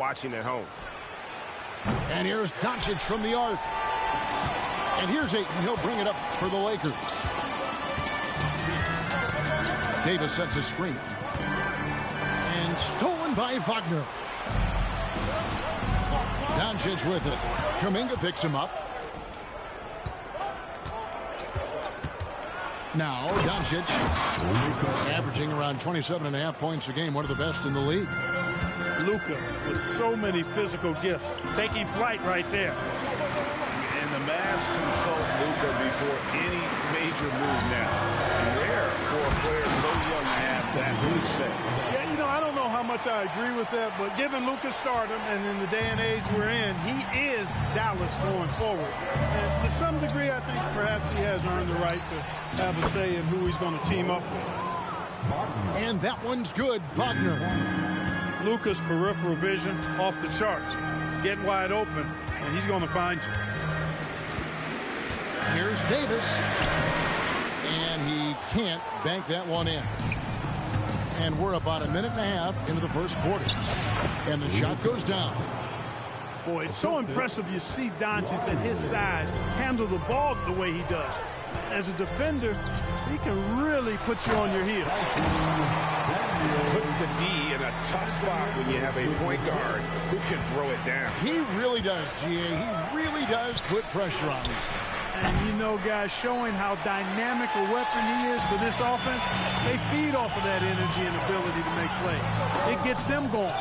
watching at home. And here's Doncic from the arc. And here's Ayton. He'll bring it up for the Lakers. Davis sets a screen. And stolen by Wagner. Doncic with it. Kuminga picks him up. Now Doncic averaging around 27.5 points a game. One of the best in the league. Luka with so many physical gifts. Taking flight right there. And the Mavs consult Luka before any major move now. Rare for a player so young to have that much say. Yeah, you know, I don't know how much I agree with that, but given Luka's stardom and in the day and age we're in, he is Dallas going forward. And to some degree, I think perhaps he has earned the right to have a say in who he's going to team up with. And that one's good, Wagner. Luka's peripheral vision off the charts. Get wide open, and he's going to find you. Here's Davis. And he can't bank that one in. And we're about a minute and a half into the first quarter. And the shot goes down. Boy, it's so impressive you see Doncic at his size handle the ball the way he does. As a defender, he can really put you on your heel. Puts the D in a tough spot when you have a point guard who can throw it down. He really does, GA. He really does put pressure on him. And you know, guys, showing how dynamic a weapon he is for this offense, they feed off of that energy and ability to make plays. It gets them going.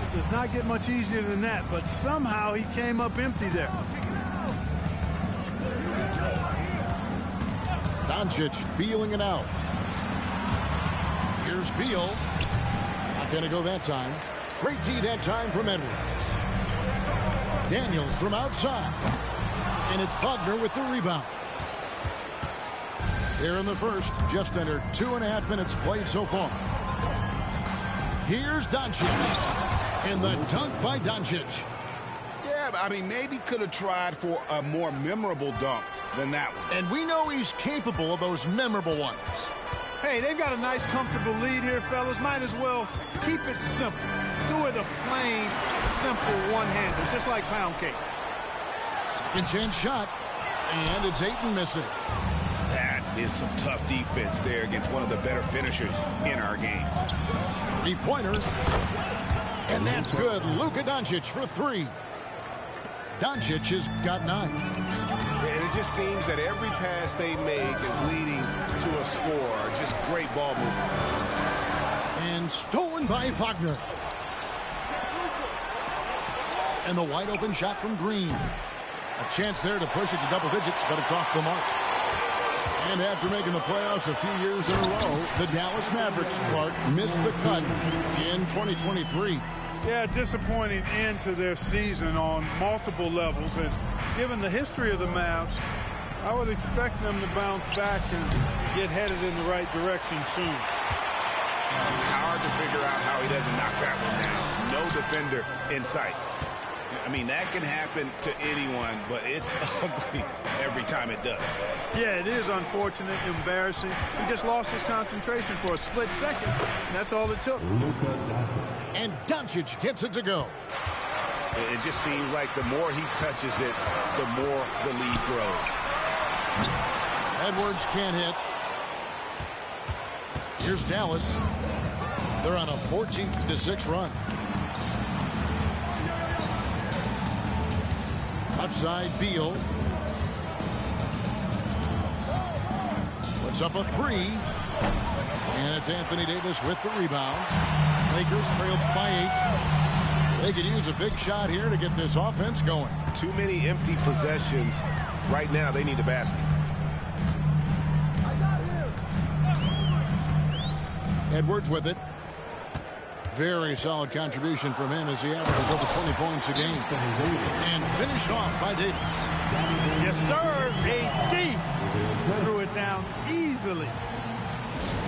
It does not get much easier than that, but somehow he came up empty there. Doncic feeling it out. Here's Beal. Not going to go that time. Great D that time from Edwards. Daniels from outside. And it's Wagner with the rebound. Here in the first, just under 2.5 minutes played so far. Here's Doncic. And the dunk by Doncic. Yeah, I mean, maybe could have tried for a more memorable dunk than that one. And we know he's capable of those memorable ones. Hey, they've got a nice, comfortable lead here, fellas. Might as well keep it simple. Do it a plain, simple one-hander, just like pound cake. Second chance shot, and it's Ayton missing. That is some tough defense there against one of the better finishers in our game. Three-pointer, and that's good. Luka Doncic for three. Doncic has got 9. And it just seems that every pass they make is leading to a score. Just great ball movement. And stolen by Wagner. And the wide open shot from Green. A chance there to push it to double digits, but it's off the mark. And after making the playoffs a few years in a row, the Dallas Mavericks, Clark, missed the cut in 2023. Yeah, disappointing end to their season on multiple levels. And given the history of the Mavs, I would expect them to bounce back and get headed in the right direction soon. Hard to figure out how he doesn't knock that one down. No defender in sight. I mean, that can happen to anyone, but it's ugly every time it does. Yeah, it is unfortunate, embarrassing. He just lost his concentration for a split second, and that's all it took. And Doncic gets it to go. It just seems like the more he touches it, the more the lead grows. Edwards can't hit. Here's Dallas. They're on a 14-6 run. Left side, Beal. Puts up a three. And it's Anthony Davis with the rebound. Lakers trailed by 8. They could use a big shot here to get this offense going. Too many empty possessions. Right now, they need a basket. Edwards with it. Very solid contribution from him as he averages over 20 points a game. And finished off by Davis. Yes, sir. AD threw it down easily.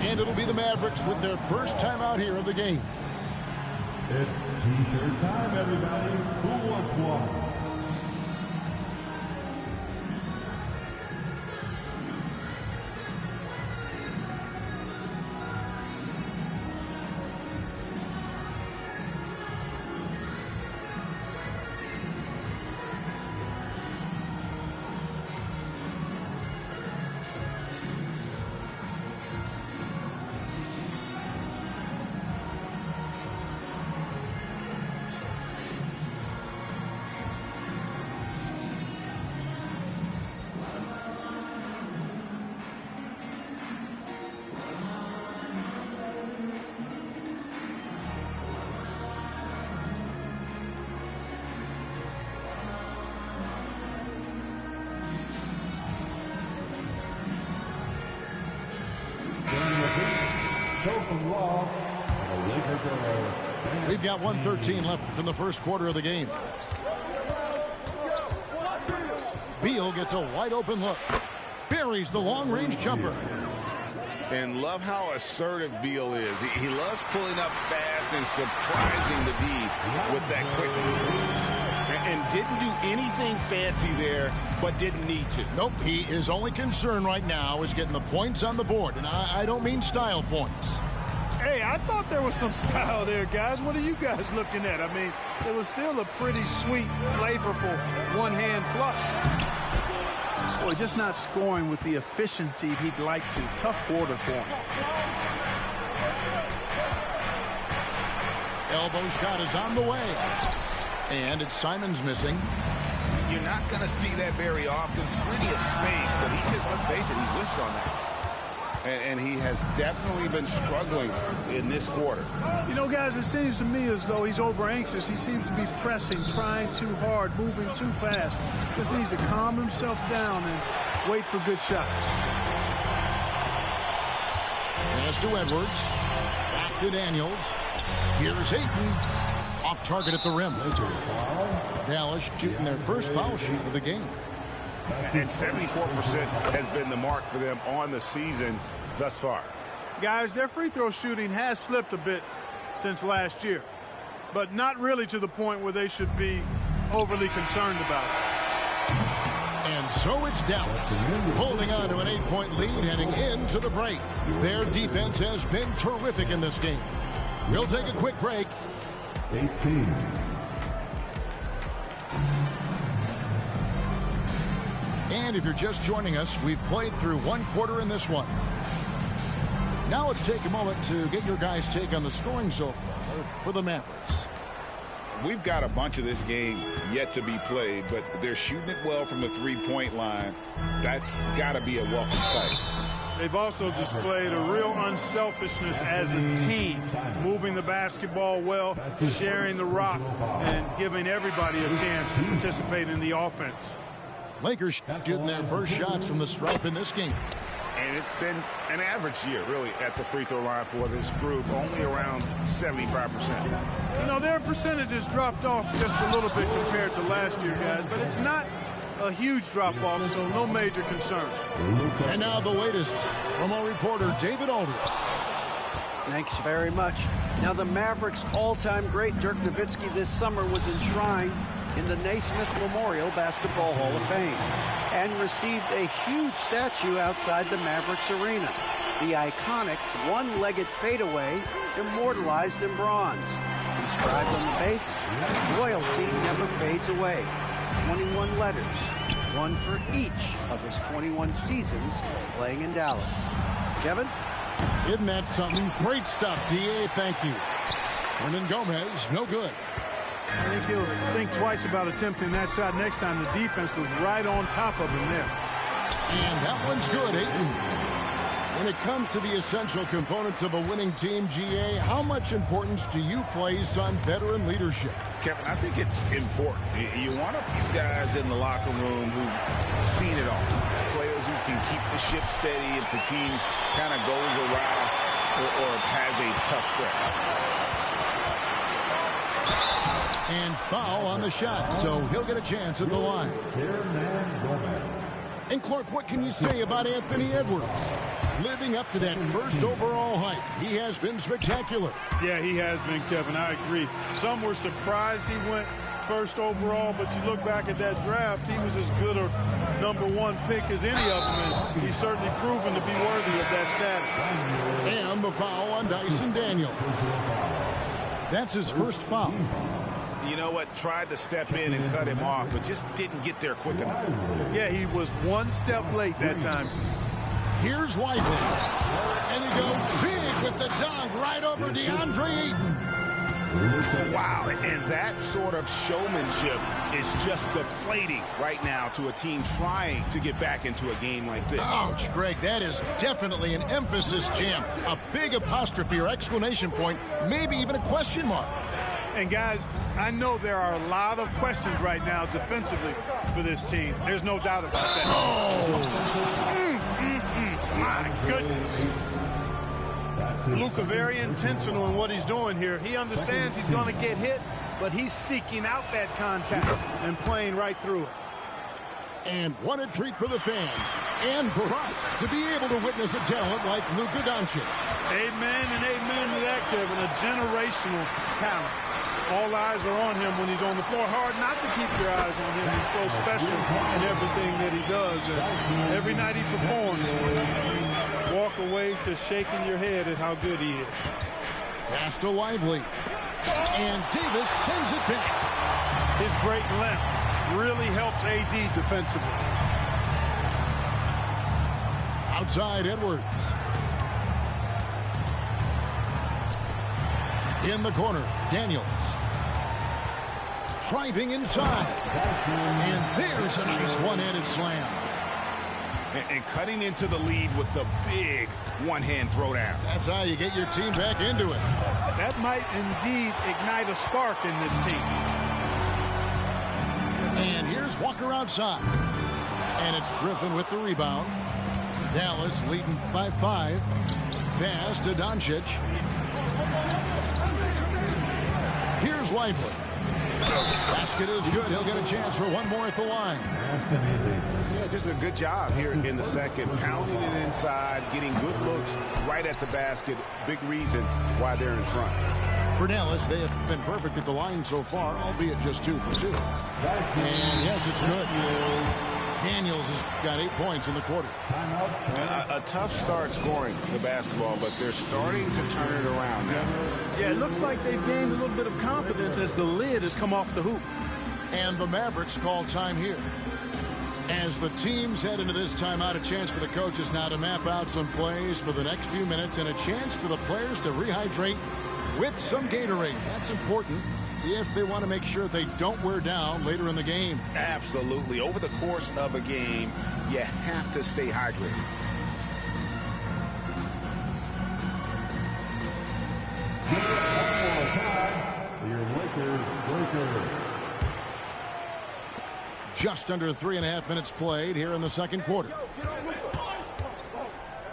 And it'll be the Mavericks with their first time out here of the game. It's t-shirt time, everybody. Who wants one? We've got 1:13 left in the first quarter of the game. Beal gets a wide open look. Buries the long-range jumper. And love how assertive Beal is. He loves pulling up fast and surprising the D with that quick move. And didn't do anything fancy there, but didn't need to. Nope, he is only concerned right now is getting the points on the board. And I don't mean style points. Hey, I thought there was some style there, guys. What are you guys looking at? I mean, it was still a pretty sweet, flavorful one-hand flush. Boy, just not scoring with the efficiency he'd like to. Tough quarter for him. Elbow shot is on the way. And it's Simons missing. You're not going to see that very often. Plenty of space, but he just, let's face it, he whiffs on that. And he has definitely been struggling in this quarter. You know, guys, it seems to me as though he's over-anxious. He seems to be pressing, trying too hard, moving too fast. Just needs to calm himself down and wait for good shots. Pass to Edwards. Back to Daniels. Here's Ayton. Off target at the rim. Dallas shooting their first foul shot of the game. And 74% has been the mark for them on the season thus far. Guys, their free throw shooting has slipped a bit since last year, but not really to the point where they should be overly concerned about it. And so it's Dallas holding on to an 8-point lead heading into the break. Their defense has been terrific in this game. We'll take a quick break. 18. And if you're just joining us, we've played through one quarter in this one. Now let's take a moment to get your guys' take on the scoring so far for the Mavericks. We've got a bunch of this game yet to be played, but they're shooting it well from the three-point line. That's got to be a welcome sight. They've also displayed a real unselfishness as a team, moving the basketball well, sharing the rock, and giving everybody a chance to participate in the offense. Lakers shooting their first shots from the stripe in this game. And it's been an average year, really, at the free throw line for this group, only around 75%. You know, their percentages dropped off just a little bit compared to last year, guys, but it's not a huge drop-off, so no major concern. And now the latest from our reporter, David Aldridge. Thanks very much. Now, the Mavericks' all-time great Dirk Nowitzki this summer was enshrined in the Naismith Memorial Basketball Hall of Fame and received a huge statue outside the Mavericks arena. The iconic one-legged fadeaway immortalized in bronze. Inscribed on the base, royalty never fades away. 21 letters, one for each of his 21 seasons playing in Dallas. Kevin? Isn't that something? Great stuff, D.A. Thank you. Hernan Gomez, no good. I think he'll think twice about attempting that shot next time. The defense was right on top of him there. And that one's good, Ayton. When it comes to the essential components of a winning team, G.A., how much importance do you place on veteran leadership? Kevin, I think it's important. You want a few guys in the locker room who've seen it all. Players who can keep the ship steady if the team kind of goes awry or has a tough stretch. And foul on the shot, so he'll get a chance at the line. And Clark, what can you say about Anthony Edwards? Living up to that first overall hype, he has been spectacular. Yeah, he has been, Kevin. I agree. Some were surprised he went first overall, but you look back at that draft, he was as good a #1 pick as any of them, and he's certainly proven to be worthy of that status. And the foul on Dyson Daniels. That's his first foul. You know what? Tried to step in and cut him off, but just didn't get there quick enough. Yeah, he was one step late that time. Here's Lively. And he goes big with the dunk right over DeAndre Ayton. Wow, and that sort of showmanship is just deflating right now to a team trying to get back into a game like this. Ouch, Greg, that is definitely an emphasis jam. A big apostrophe or exclamation point, maybe even a question mark. And guys, I know there are a lot of questions right now defensively for this team. There's no doubt about that. Oh! My goodness. Luka very intentional in what he's doing here. He understands he's going to get hit, but he's seeking out that contact and playing right through it. And what a treat for the fans and for us to be able to witness a talent like Luka Doncic. Amen and amen to that, Kevin. A generational talent. All eyes are on him when he's on the floor. Hard not to keep your eyes on him. He's so special in everything that he does. And every night he performs, you walk away to shaking your head at how good he is. Pass to Lively. And Davis sends it back. His great length really helps AD defensively. Outside Edwards. In the corner, Daniels. Driving inside. And there's a nice one-handed slam. And cutting into the lead with the big one-hand throwdown. That's how you get your team back into it. That might indeed ignite a spark in this team. And here's Walker outside. And it's Griffin with the rebound. Dallas leading by 5. Pass to Doncic. Here's Lively. Basket is good. He'll get a chance for one more at the line. Yeah, just a good job here in the second. Pounding it inside, getting good looks right at the basket. Big reason why they're in front. For Dallas, they have been perfect at the line so far, albeit just 2 for 2. And yes, it's good. Daniels has got 8 points in the quarter. A tough start scoring the basketball, but they're starting to turn it around now. Yeah, it looks like they've gained a little bit of confidence as the lid has come off the hoop. And the Mavericks call time here. As the teams head into this timeout, a chance for the coaches now to map out some plays for the next few minutes and a chance for the players to rehydrate with some Gatorade. That's important if they want to make sure they don't wear down later in the game. Absolutely. Over the course of a game, you have to stay hydrated. Just under 3.5 minutes played here in the second quarter.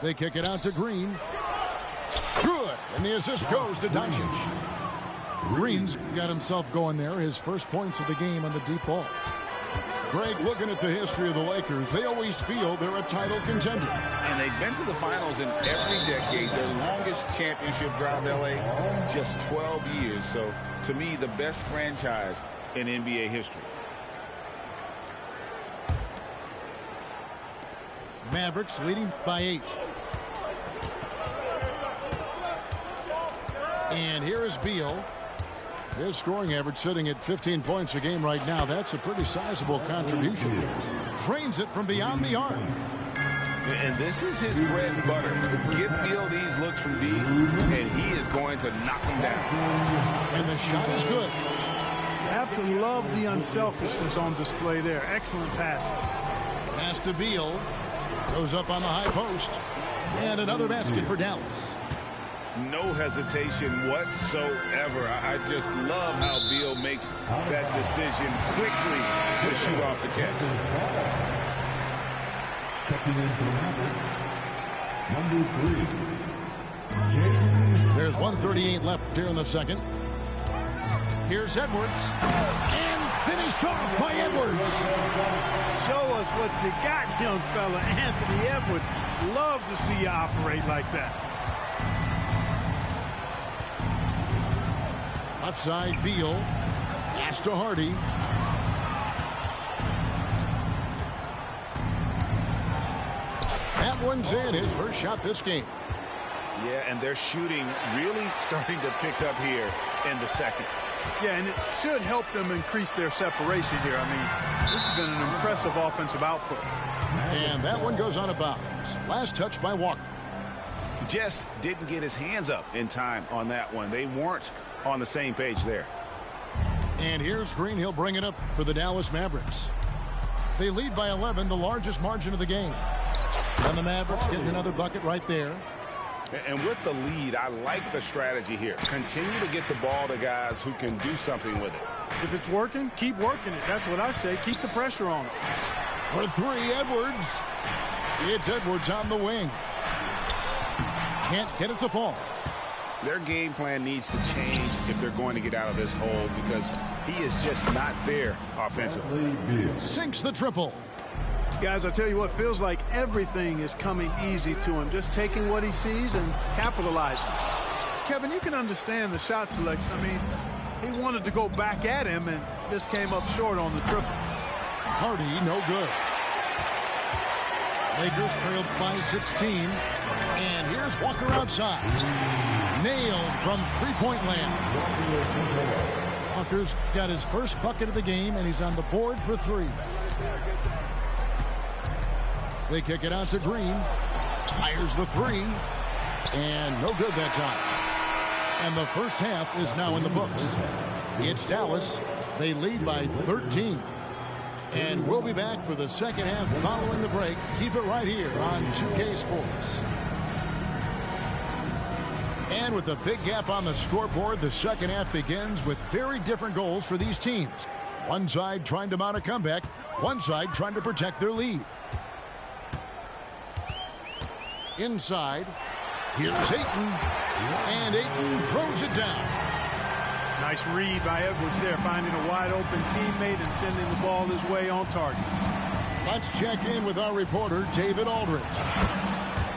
They kick it out to Green. Good. And the assist goes to Doncic. Green's got himself going there. His first points of the game on the deep ball. Greg, looking at the history of the Lakers, they always feel they're a title contender. And they've been to the finals in every decade. Their longest championship drought in L.A., just 12 years. So, to me, the best franchise in NBA history. Mavericks leading by 8. And here is Beal. His scoring average sitting at 15 points a game right now. That's a pretty sizable contribution. Drains it from beyond the arc. And this is his bread and butter. Give Beal these looks from deep, and he is going to knock them down. And the shot is good. You have to love the unselfishness on display there. Excellent passing. Pass to Beal. Goes up on the high post. And another basket for Dallas. No hesitation whatsoever. I just love how Beal makes that decision quickly to shoot off the catch. Checking in for the Mavericks, number 3. There's 1:38 left here in the second. Here's Edwards. And finished off by Edwards. Show us what you got, young fella. Anthony Edwards. Love to see you operate like that. Left side, Beal. Pass to Hardy. That one's in. His first shot this game. Yeah, and their shooting really starting to pick up here in the second. Yeah, and it should help them increase their separation here. I mean, this has been an impressive offensive output. And that one goes on a bounce. Last touch by Walker. Just didn't get his hands up in time on that one. They weren't on the same page there. And here's Green. He'll bring it up for the Dallas Mavericks. They lead by 11, the largest margin of the game. And the Mavericks getting another bucket right there. And with the lead, I like the strategy here. Continue to get the ball to guys who can do something with it. If it's working, keep working it. That's what I say. Keep the pressure on it. For 3, Edwards. It's Edwards on the wing. Can't get it to fall. Their game plan needs to change if they're going to get out of this hole because he is just not there offensively. Sinks the triple. Guys, I tell you what, feels like everything is coming easy to him. Just taking what he sees and capitalizing. Kevin, you can understand the shot selection. I mean, he wanted to go back at him, and this came up short on the triple. Hardy, no good. Lakers trailed by 16. And here's Walker outside. Nailed from three-point land. Walker's got his first bucket of the game, and he's on the board for three. They kick it out to Green. Fires the three. And no good that time. And the first half is now in the books. It's Dallas. They lead by 13. And we'll be back for the second half following the break. Keep it right here on 2K Sports. And with a big gap on the scoreboard, the second half begins with very different goals for these teams. One side trying to mount a comeback, one side trying to protect their lead. Inside, here's Ayton, and Ayton throws it down. Nice read by Edwards there, finding a wide-open teammate and sending the ball his way on target. Let's check in with our reporter, David Aldridge.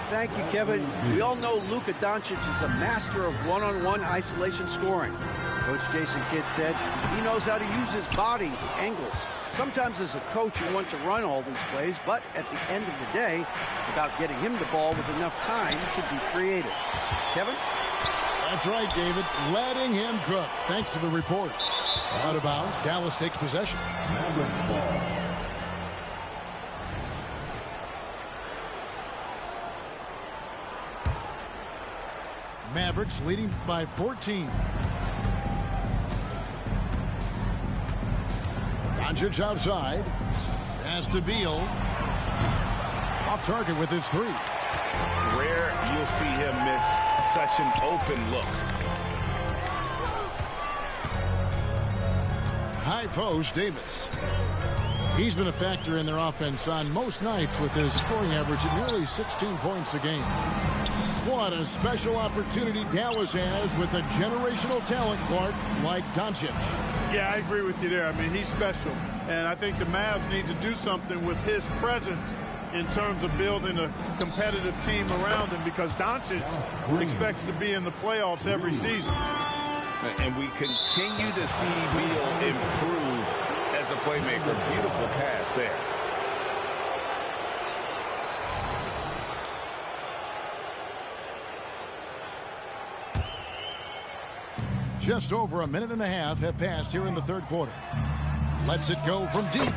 Thank you, Kevin. We all know Luka Doncic is a master of one-on-one isolation scoring. Coach Jason Kidd said he knows how to use his body, angles. Sometimes as a coach you want to run all these plays, but at the end of the day, it's about getting him the ball with enough time to be creative. Kevin? That's right, David. Letting him cook. Thanks to the report. Out of bounds, Dallas takes possession. Mavericks leading by 14. Doncic outside. Pass to Beal. Off target with his three. Rare you'll see him miss such an open look. High post, Davis. He's been a factor in their offense on most nights with his scoring average at nearly 16 points a game. What a special opportunity Dallas has with a generational talent, Clark, like Doncic. Yeah, I agree with you there. I mean, he's special. And I think the Mavs need to do something with his presence in terms of building a competitive team around him because Doncic expects to be in the playoffs every season. And we continue to see Beal improve as a playmaker. Beautiful pass there. Just over a minute and a half have passed here in the third quarter. Lets it go from deep.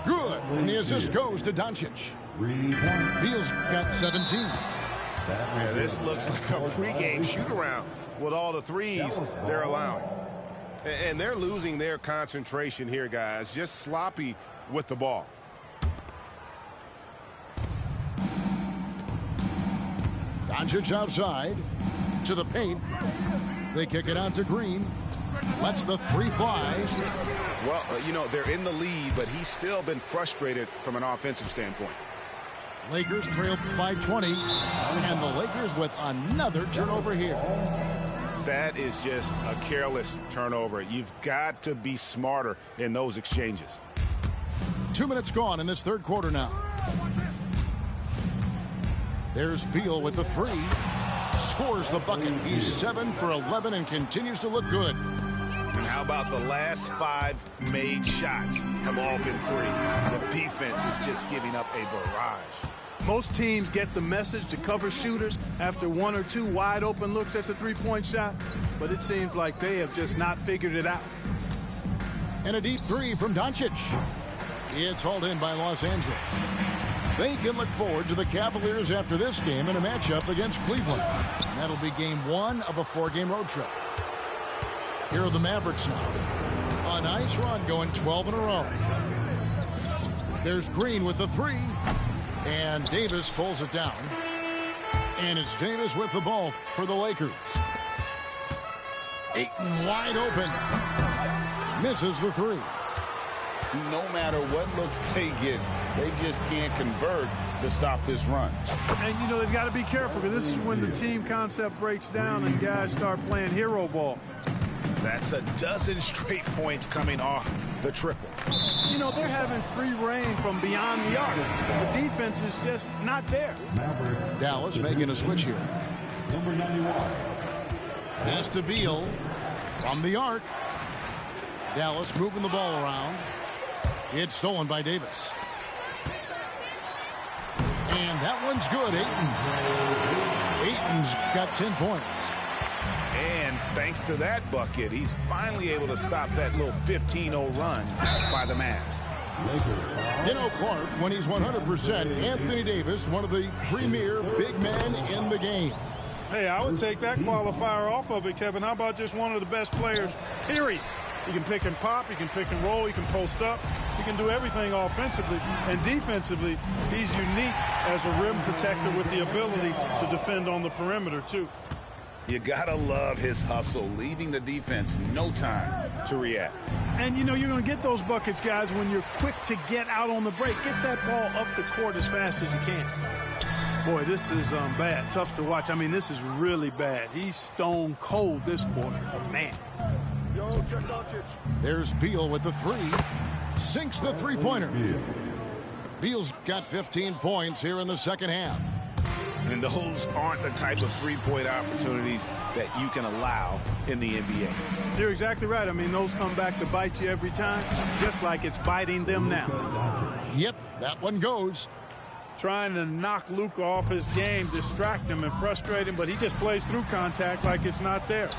Good. And the assist goes to Doncic. Beal's got 17. Yeah, this looks like a pregame shoot-around with all the threes they're allowing. And they're losing their concentration here, guys. Just sloppy with the ball. Doncic outside to the paint. They kick it out to Green. Lets the three fly. Well, you know, they're in the lead, but he's still been frustrated from an offensive standpoint. Lakers trail by 20. And the Lakers with another turnover here. That is just a careless turnover. You've got to be smarter in those exchanges. 2 minutes gone in this third quarter now. There's Beal with the three. Scores the bucket. He's 7 for 11 and continues to look good. And how about the last 5 made shots have all been threes? The defense is just giving up a barrage. Most teams get the message to cover shooters after 1 or 2 wide open looks at the three-point shot, but it seems like they have just not figured it out. And a deep three from Doncic. It's hauled in by Los Angeles. They can look forward to the Cavaliers after this game in a matchup against Cleveland. And that'll be game 1 of a 4-game road trip. Here are the Mavericks now. A nice run going 12 in a row. There's Green with the three. And Davis pulls it down. And it's Davis with the ball for the Lakers. Ayton wide open. Misses the three. No matter what looks they get, They just can't convert to stop this run. And, you know, they've got to be careful because this is when the team concept breaks down and guys start playing hero ball. That's a dozen straight points coming off the triple. You know, they're having free reign from beyond the arc. The defense is just not there. Dallas making a switch here. Number 91. Pass to Beal from the arc. Dallas moving the ball around. It's stolen by Davis. And that one's good. Ayton's got 10 points. And thanks to that bucket, he's finally able to stop that little 15-0 run by the Mavs. You know, Clark, when he's 100%, Anthony Davis, one of the premier big men in the game. Hey, I would take that qualifier off of it, Kevin. How about just one of the best players, period? He can pick and pop, he can pick and roll, he can post up, he can do everything offensively. And defensively, he's unique as a rim protector with the ability to defend on the perimeter, too. You gotta love his hustle, leaving the defense no time to react. And, you know, you're going to get those buckets, guys, when you're quick to get out on the break. Get that ball up the court as fast as you can. Boy, this is bad. Tough to watch. I mean, this is really bad. He's stone cold this quarter. Man. There's Beal with the three. Sinks the three-pointer. Beal's got 15 points here in the second half. And those aren't the type of three-point opportunities that you can allow in the NBA. You're exactly right. I mean, those come back to bite you every time, just like it's biting them now. Yep, that one goes. Trying to knock Luka off his game, distract him and frustrate him, but he just plays through contact like it's not there.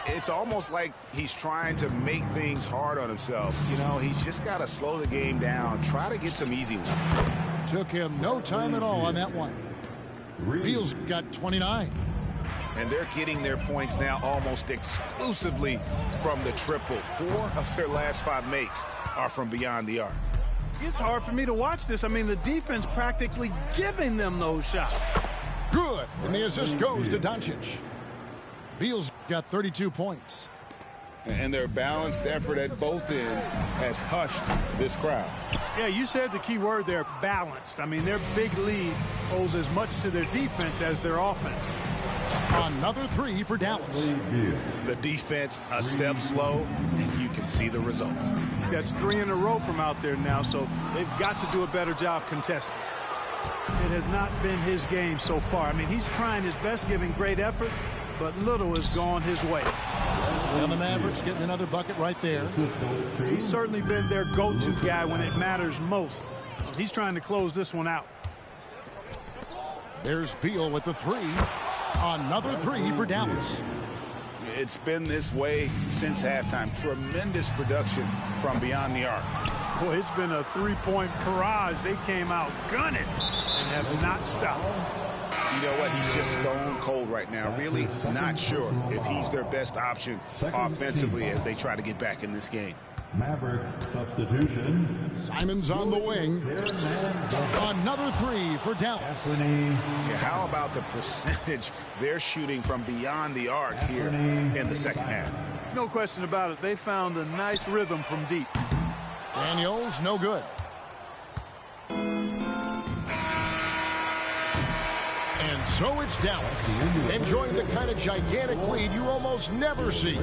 It's almost like he's trying to make things hard on himself. You know, he's just got to slow the game down, try to get some easy ones. Took him no time at all on that one. Beal's got 29. And they're getting their points now almost exclusively from the triple. 4 of their last 5 makes are from beyond the arc. It's hard for me to watch this. I mean, the defense practically giving them those shots. Good. And the assist goes to Doncic. Beal's got 32 points. And their balanced effort at both ends has hushed this crowd. Yeah, you said the key word there, balanced. I mean, their big lead owes as much to their defense as their offense. Another three for Dallas. The defense a step slow, and you can see the results. That's 3 in a row from out there now, so they've got to do a better job contesting. It has not been his game so far. I mean, he's trying his best, giving great effort, but little has gone his way. And the Mavericks getting another bucket right there. He's certainly been their go-to guy when it matters most. He's trying to close this one out. There's Beal with the three. Another three for Dallas. It's been this way since halftime. Tremendous production from beyond the arc. Boy, it's been a three-point barrage. They came out gunning and have not stopped. You know what? He's just stone cold right now. Really not sure if he's their best option offensively as they try to get back in this game. Mavericks substitution. Simon's on the wing. Another three for Dallas. Yeah, how about the percentage they're shooting from beyond the arc here in the second half? No question about it. They found a nice rhythm from deep. Daniels, no good. And so it's Dallas, enjoying the kind of gigantic lead you almost never see.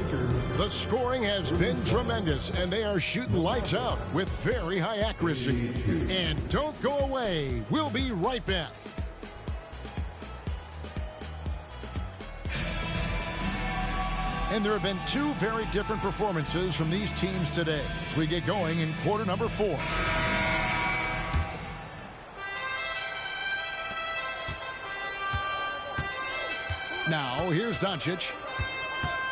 The scoring has been tremendous, and they are shooting lights out with very high accuracy. And don't go away. We'll be right back. And there have been 2 very different performances from these teams today as we get going in quarter number 4. Now, here's Doncic.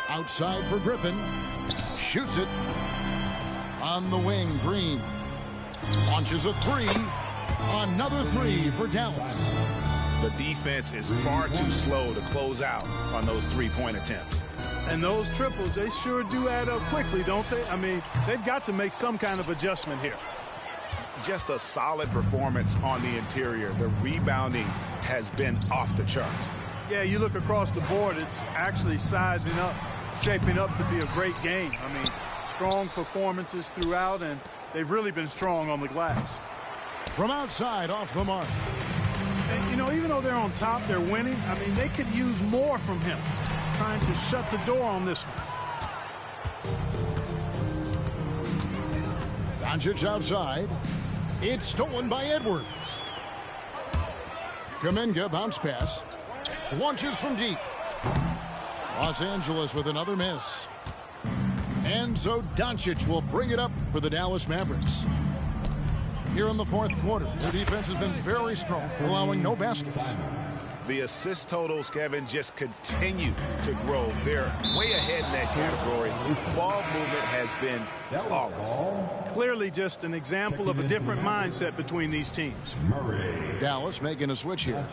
Outside for Griffin. Shoots it. On the wing, Green. Launches a three. Another three for Dallas. The defense is far too slow to close out on those three-point attempts. And those triples, they sure do add up quickly, don't they? I mean, they've got to make some kind of adjustment here. Just a solid performance on the interior. The rebounding has been off the charts. Yeah, you look across the board, it's actually sizing up, shaping up to be a great game. I mean, strong performances throughout, and they've really been strong on the glass. From outside, off the mark. And, you know, even though they're on top, they're winning. I mean, they could use more from him. Trying to shut the door on this one. Doncic outside. It's stolen by Edwards. Kuminga bounce pass. Launches from deep. Los Angeles with another miss. And so Doncic will bring it up for the Dallas Mavericks. Here in the fourth quarter, their defense has been very strong, allowing no baskets. The assist totals, Kevin, just continue to grow. They're way ahead in that category. Ball movement has been flawless. Clearly just an example of a different mindset between these teams. Dallas making a switch here.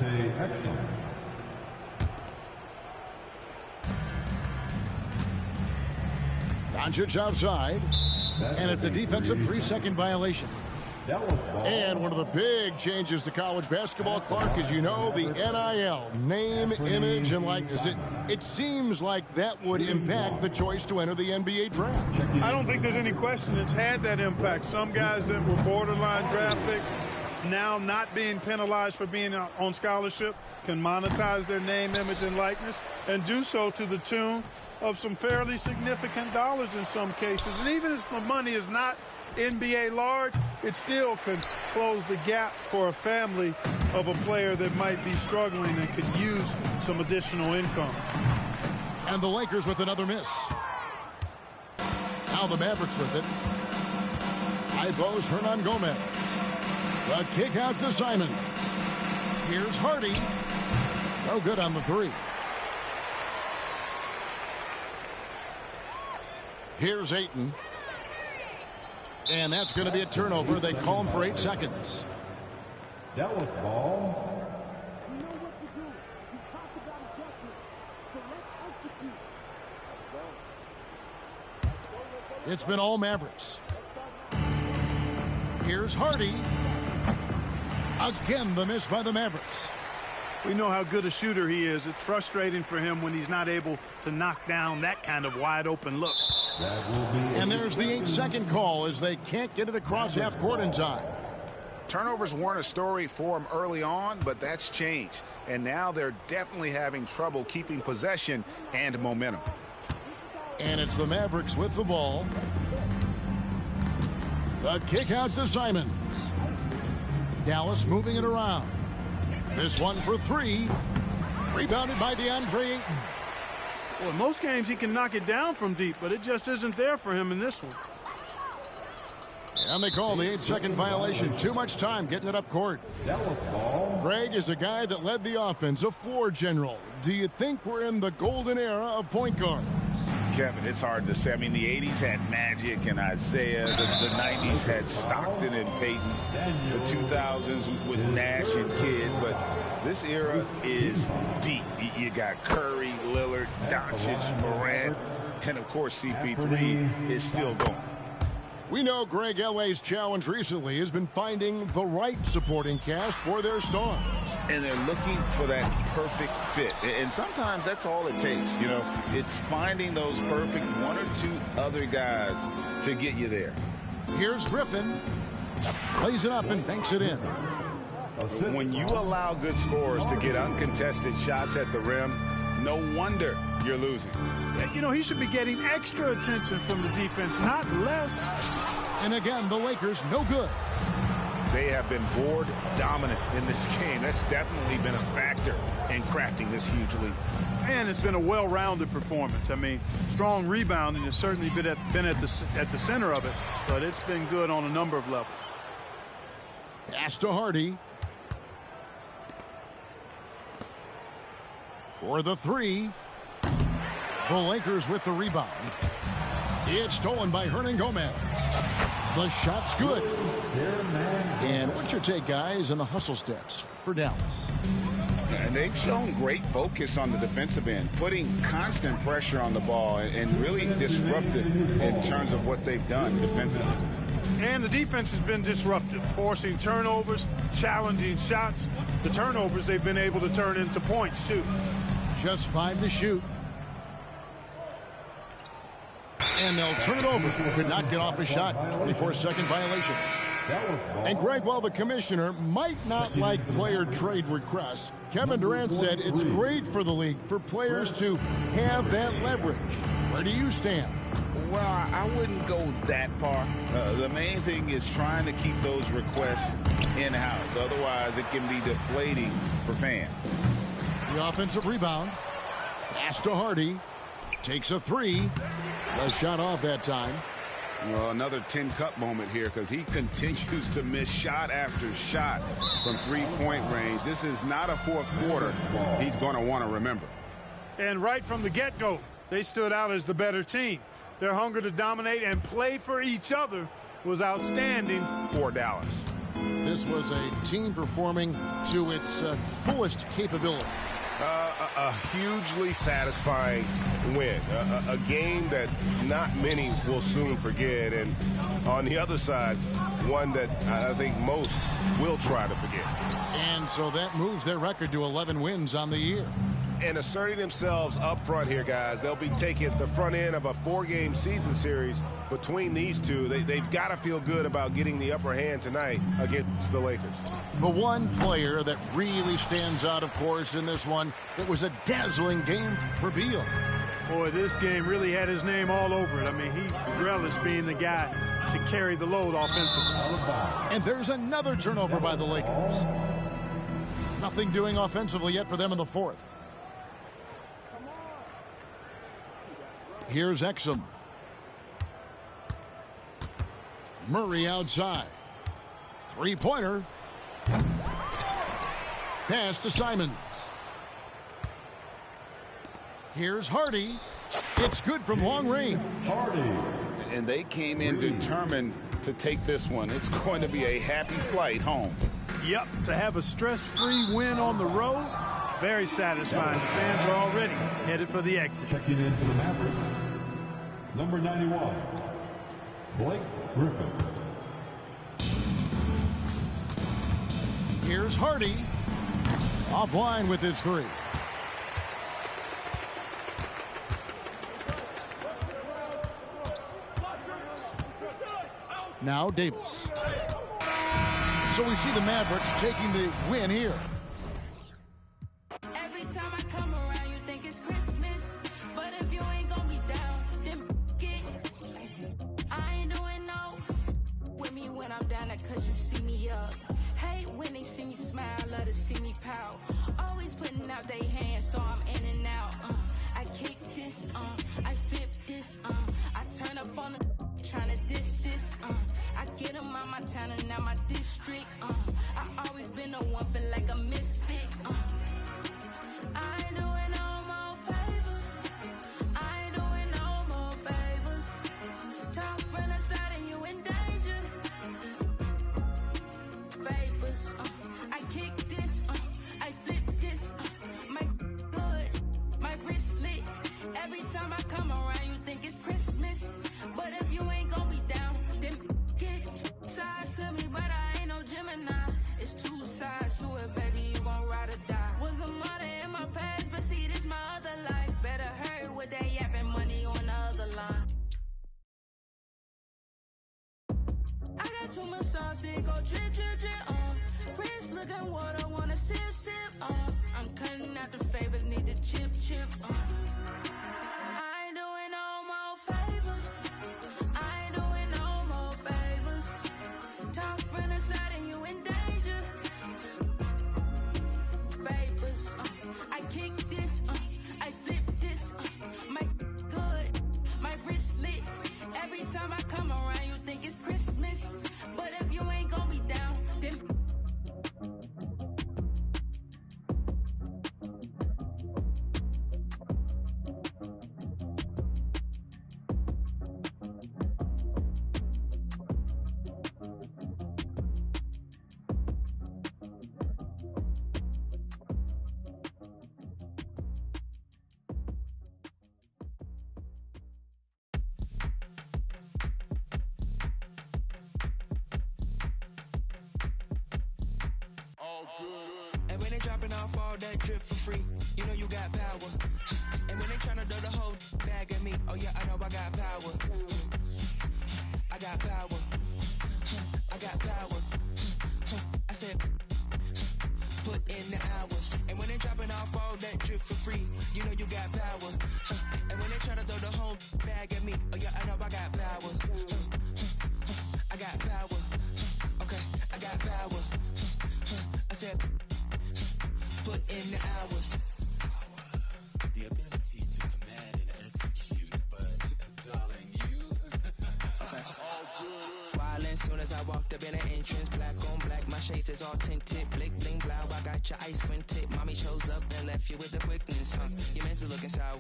Doncic outside, and it's a defensive 3-second violation. And one of the big changes to college basketball, Clark, as you know, the NIL, name, image, and likeness. It seems like that would impact the choice to enter the NBA draft. I don't think there's any question it's had that impact. Some guys that were borderline draft picks now not being penalized for being on scholarship can monetize their name, image, and likeness and do so to the tune of some fairly significant dollars in some cases. And even if the money is not NBA large, it still could close the gap for a family of a player that might be struggling and could use some additional income. And the Lakers with another miss. Now the Mavericks with it. High post, Hernan Gomez. The kick out to Simons. Here's Hardy. No good on the three. Here's Ayton. And that's going to be a turnover. They call him for 8 seconds. Dallas ball. It's been all Mavericks. Here's Hardy. Again, the miss by the Mavericks. We know how good a shooter he is. It's frustrating for him when he's not able to knock down that kind of wide open look. And there's the 8-second call as they can't get it across half court in time. Turnovers weren't a story for them early on, but that's changed. And now they're definitely having trouble keeping possession and momentum. And it's the Mavericks with the ball. The kick out to Simons. Dallas moving it around. This one for three. Rebounded by DeAndre Ayton. Well, in most games he can knock it down from deep, but it just isn't there for him in this one. And they call the 8-second violation. Too much time getting it up court. Greg is a guy that led the offense, a floor general. Do you think we're in the golden era of point guards? Kevin, it's hard to say. I mean, the 80s had Magic and Isaiah. The 90s had Stockton and Peyton. The 2000s with Nash and Kidd. But this era is deep. You got Curry, Lillard, Doncic, Morant, and, of course, CP3 is still going. We know Greg L.A.'s challenge recently has been finding the right supporting cast for their stars. And they're looking for that perfect fit. And sometimes that's all it takes. You know, it's finding those perfect one or two other guys to get you there. Here's Griffin. Plays it up and banks it in. When you allow good scorers to get uncontested shots at the rim, no wonder you're losing. You know, he should be getting extra attention from the defense, not less. And again, the Lakers no good. They have been board dominant in this game. That's definitely been a factor in crafting this huge lead. And it's been a well-rounded performance. I mean, strong rebounding has certainly been at the center of it, but it's been good on a number of levels. Pass to Hardy. For the three. The Lakers with the rebound. It's stolen by Hernan Gomez. The shot's good. And what's your take, guys, on the hustle stats for Dallas? And they've shown great focus on the defensive end, putting constant pressure on the ball and really disruptive in terms of what they've done defensively. And the defense has been disruptive, forcing turnovers, challenging shots. The turnovers they've been able to turn into points, too. Just 5 to shoot. And they'll turn it over. Could not get off a shot. 24-second violation. And Greg, while the commissioner might not like player trade requests, Kevin Durant said it's great for the league for players to have that leverage. Where do you stand? Well, I wouldn't go that far. The main thing is trying to keep those requests in-house. Otherwise, it can be deflating for fans. The offensive rebound. Pass to Hardy. Takes a three. The shot off that time. Well, another 10-cup moment here because he continues to miss shot after shot from three-point range. This is not a fourth quarter he's going to want to remember. And right from the get-go, they stood out as the better team. Their hunger to dominate and play for each other was outstanding for Dallas. This was a team performing to its fullest capability. A hugely satisfying win. A game that not many will soon forget. And on the other side, one that I think most will try to forget. And so that moves their record to 11 wins on the year. And asserting themselves up front here, guys. They'll be taking the front end of a 4-game season series between these two. They've got to feel good about getting the upper hand tonight against the Lakers. The one player that really stands out, of course, in this one, it was a dazzling game for Beal. Boy, this game really had his name all over it. I mean, he relished being the guy to carry the load offensively. And there's another turnover by the Lakers. Nothing doing offensively yet for them in the fourth. Here's Exum. Murray outside. Three-pointer. Pass to Simons. Here's Hardy. It's good from long range. And they came in determined to take this one. It's going to be a happy flight home. Yep, to have a stress-free win on the road, very satisfying. The fans are already headed for the exit. Checking in for the Mavericks, number 91, Blake Griffin. Here's Hardy. Offline with his three. Now Davis. So we see the Mavericks taking the win here. Every time I come around, you think it's Christmas. But if you ain't gonna be down, then it. I ain't doing no with me when I'm down there, cause you see me up. Hate when they see me smile, love to see me pout. Always putting out their hands, so I'm in and out. I kick this, I flip this, I turn up on the tryna diss this, I get them out my town and out my district, I always been the one, feel like a misfit, I ain't doing no more favors, I ain't doing no more favors, talk from the side and you in danger, vapors, I kick this, I flip this, my good, my wrist lit, every time I come around you think it's Christmas, but if you ain't gonna be down, then get two sides to me, but I ain't no Gemini. It's two sides to it, baby, you gon' ride or die. Was a mother in my past, but see, this my other life. Better hurry with that yapping, money on the other line. I got too much sauce, it go drip, drip, drip, Wrist looking water, wanna sip, sip, I'm cutting out the favors, need the chip, chip, I ain't doing no more favors. I ain't doing no more favors. Talk from the side and you in danger. Vapors, I kick this, I flip this, my good, my wrist lit. Every time I come around, you think it's Christmas. But if you ain't gonna be down, then And when they dropping off all that drip for free, you know you got power. And when they tryna throw the whole bag at me, oh yeah, I know I got power. I got power. I got got power. I said, put in the hours. And when they dropping off all that drip for free, you know you got power. And when they try to throw the whole bag at me, oh yeah, I know I got power. I got power. Okay, I got power. I said, put in the hours. The ability to command and execute, but darling, you. Okay. Wildin' soon as I walked up in the entrance, black on black, my shades is all tinted, blick bling blow, I got your ice squinted. Mommy shows up and left you with the quickness, huh? Your man's looking sour,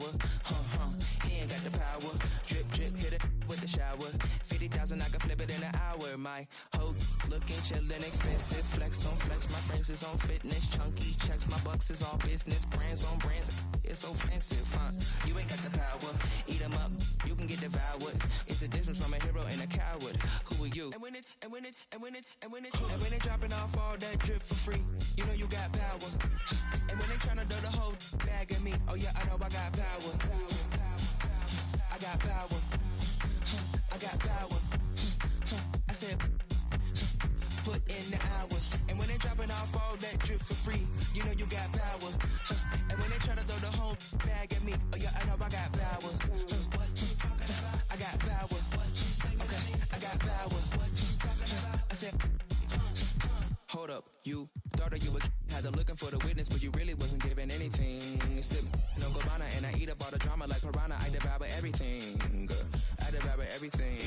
he ain't got the power. Drip drip, hit it with the shower. 50,000, I can flip it in an hour. My hoe looking chillin', expensive, flex on flex. My friends is on fitness, chunky checks. My bucks is all business, brands on brands. It's offensive, huh? You ain't got the power. Eat 'em up, you can get devoured. It's a difference from a hero and a coward. Who are you? And when it dropping off all that drip for free, you know you got power. And when they tryna throw the whole bag at me, oh yeah, I know I got power. I got power. I got power. I said, put in the hours. And when they dropping off all that drip for free, you know you got power. And when they try to throw the whole bag at me, oh yeah, I know I got power. I got power. Okay, I got power. I said, hold up, you thought that you were had them looking for the witness, but you really wasn't giving anything. Sip no Gabbana and I eat up all the drama like piranha. I devour everything. I devour everything.